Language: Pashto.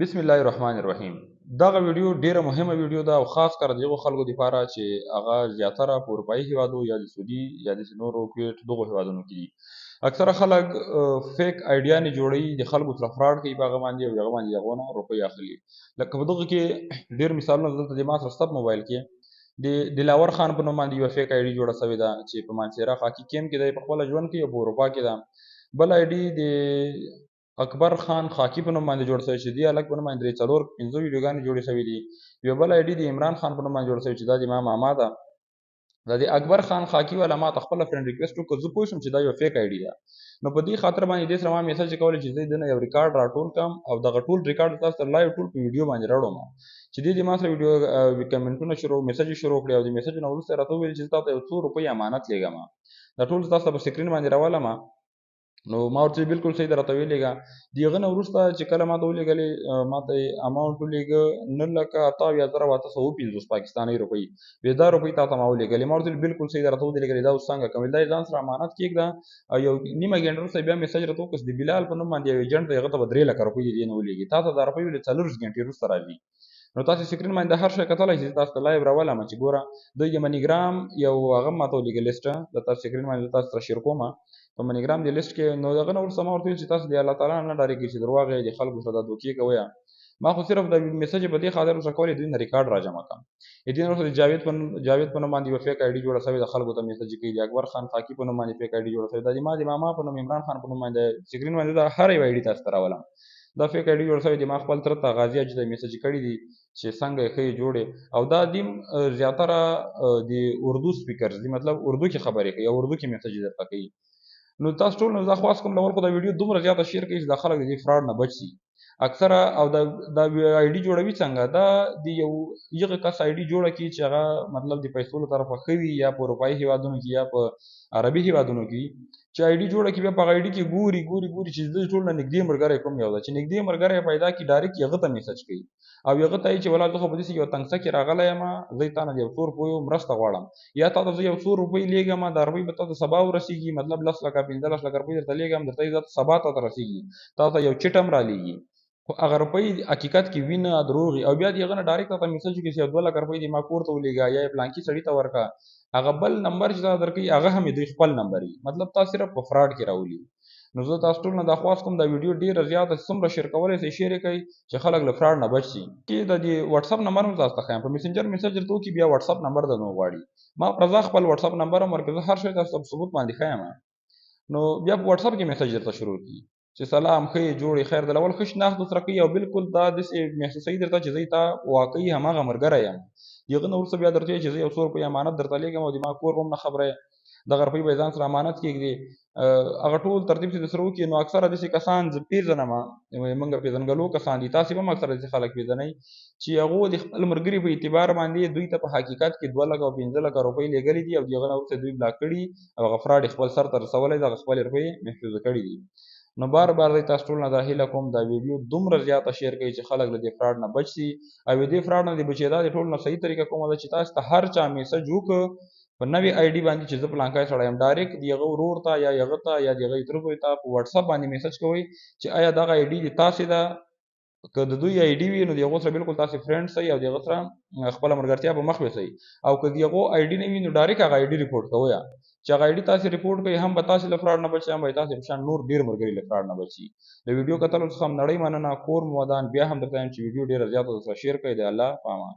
بسم الله الرحمن الرحیم. دغه ویډیو ډیره مهمه ویډیو ده او خاص کر دغه خلکو لپاره چې هغه زیاتره په اروپایي هیوادو یا د سعودي یا د نورو کویټ دغه هیوادونو کې دي. اکثره خلک فیک آیډیانې جوړوي، د خلکو سره فراډ کوي په هغه باندې او هغه باندې هغونه روپۍ اخلي. لکه په دغه کې ډیر مثالونه دلته د ما سره ستا په موبایل کې د دلاور خان په نوم باندې یوه فیک آیډي جوړه سوې ده چې په مانسیرا خاکي کیم کې دی، په خپله ژوند کوي او په اروپا کې ده. بل آیډي د اکبر خان خاکی په نوم باندې جوړ شوی چې دې هلک په نوم باندې درې څلور پنځه ویډیوګانې جوړې شوې دي. یو بل آیډي د عمران خان په نوم باندې جوړ شوی چې دا د ما ماما ده. دا د اکبر خان خاکی والا ما ته خپله فرینډ ریکویسټ وکړ، زه پوه شوم چې دا یو فیک آیډي ده. نو په دې خاطر باندې دې سره ما میسج کولی چې زه دې نه یو ریکارډ راټول کړم او دغه ټول ریکارډ تاسو ته لایو ټول په ویډیو باندې راوړم چې دې ما سره ویډیو کمنټونه میسج شروع کړي او د میسج نه وروسته راته وویل چې زه تاسو ته یو څو روپۍ امانت لیږم. دا ټول تاسو ته په سکرین باندې راولم. نو ما ورته بالکل صحیح درته ویلېږه. د هغه نه وروسته چې کله ما ته ولېږلې ما ته یې اماونټ ولېږه 9,58,150 پاکستاني روپۍ. وایي دا روپۍ تا ته ما ولېږلې. ما ورته بالکل صحیح درته ولېږلې، دا اوس څنګه کوم؟ دا یې ځان سره امانت کېږده او یو نیمه ګنټه وروسته بیا میسج راته وکړ چې د بلال په نوم باندې یو ایجنټ دی، هغه ته به 3 لکه روپۍ د دې نه ولېږي، تا ته دا روپۍ ولې 40 ګنټې وروسته راځي. نو تاسو سکرین باندې هر شی کتلی شئ، تاسو ته لایو راولم چې ګوره دوی د منیګرام یو هغه ما ته ولېږه لیسټه، د تاسو سکرین باندې تاسو سره شیر کومه په منیګرام د لیسټ کې. نو دغه نه وروسته ما ورته وویل چې تاسو د الله تعالی نه ډارېږئ چې درواغ یې د خلکو سره دا دوکې کوئ. ما خو صرف د میسج په دې خاطر ورسره کولې دوی نه ریکارډ راجمع کړم. دې نه وروسته د جاوید په نوم باندې یوه فیک آیډي جوړه شوې ده، خلکو ته میسج کوي. د اکبر خان خاکي په نوم باندې فیک آیډي جوړه شوې ده. د ما د ماما په نوم عمران خان په نوم باندې سکرین باندې دا هر یو آیډي تاسو ته راولم. دا فیک آیډي جوړ شوی دی. ما خپل تره ته غازي حاجي ته میسج کړي دي چې څنګه یې ښه یې جوړې، او دا دیم زیاتره د اردو سپیکرز دي، مطلب اردو کې خبرې کوي او اردو کې میسج درته کوي. نو تاسو ټول نو زه خواست کوم لول خو دا ویډیو دومره زیاته شیر کړئ چې دا خلک د دې فراډ نه بچ شي. اکثره او دا آیډي جوړوي څنګه؟ دا د یو هغه کس آیډي جوړه کړي چې هغه مطلب د پیسو له طرفه ښه وي، یا په اروپایي هیوادونو کې یا په عربي هیوادونو کې چې آیډي جوړه کړي. بیا په هغه آیډي کې ګوري چې د ټول نه نږدې ملګری کوم یو ده، چې نږدې ملګری پیدا کړي ډایرکټ هغه ته میسج کوي او هغه ته یې چې ولا زه خو په داسې یوه تنګسه کې راغلی یم، زه تا نه د یو څو روپیو مرسته غواړم، یا تا ته زه یو څو روپۍ لیږم، دا روپۍ به تا ته سبا ورسېږي، مطلب 10 لکه 15 لکه روپۍ درته لیږم، درته یې سبا تا ته رسېږي، تا ته یو چټ هم رالیږي. خو هغه روپۍ حقیقت کې وي نه، دروغ وي. او بیا د هغه نه ډایرکټ تا ته میسج وکړي چې یو 2 لکه روپۍ دې ما کور ته ولېږه یا یې پلانکي سړي ته ورکړه. هغه بل نمبر چې تا درکوي هغه هم دوی خپل نمبر وي، مطلب تا صرف په فراډ کې راولي. نو زه تاسو ټول نه دا خواست کوم دا ویډیو ډیره زیاته څومره شیر کولی شئ شیر یې کوئ چې خلک له فراډ نه بچ شي. کې د دې واتساپ نمبر هم تاسو ته ښیم، په میسنجر میسج درته وکړي بیا واتساپ نمبر درنه وغواړي. ما رضا خپل واتساپ نمبر هم ورکړ، زه هر شی تاسو ته په ثبوت باندې ښیم. نو بیا په واتساپ کې میسج درته شروع کړي چې سلام، ښه یې جوړې، خیر د اول ښه شناخت درسره کوي او بالکل دا داسې محسوسوي درته چې زه تا واقعي هماغه ملګری یم. د هغه نه وروسته بیا درته وایي چې زه یو څو روپۍ امانت درته لیږم او د ما کور به هم نه خبره یې، دغه روپۍ به یې ځان سره امانت کېږدي. هغه ټول ترتیب چې درسره وکړي. نو اکثره داسې کسان زه پېژنمه، موږ پېژنګلو کسان دي، تاسې به هم اکثره داسې خلک پېژنئ چې هغو د خپل ملګري په اعتبار باندې دوی ته په حقیقت کې 2 لکه او 15 لکه روپۍ لیږلي دي او د هغه نه وروسته دوی بلاک کړي او هغه فراډ یې خپل سر ته رسولی، دغه خپلې روپۍ محفوظه کړي دي. نو بار دی تاسو ټول نه دا هیله کوم دا ویډیو دومره زیاته شیر کړئ چې خلک له دې فراډ نه بچ شي او د دې فراډ نه د بچېدا د ټولو نه صحیح طریقه کومه ده چې تاسو ته هر چا میسج وکړه په نوې آی ډي باندې چې زه پلانکی سړی یم، ډایرکټ د هغه ورور ته یا هغه ته یا د هغه تره زوی ته په واتساپ باندې میسج کوئ چې آیا دغه آی ډي د تاسې ده. که د دوی آی ډي وي نو د هغو سره بالکل تاسې فرینډ سئ او د هغه سره خپله ملګرتیا په مخ ویسئ. او که د هغو آی ډي نه وي نو ډایرکټ هغه آی ډي ریپورټ کوئ، چې هغه آی ډي تاسې ریپورټ کوئ هم به تاسې له فراډ نه بچ شئ، هم به تاسې په شان نور ډېر ملګري له فراډ نه بچ شي. د ویډیو کتلو څخه هم نړۍ مننه. کور مو ودان. بیا هم درته وایم چې ویډیو ډېره زیاته درسره شیر کړئ. د الله په امان.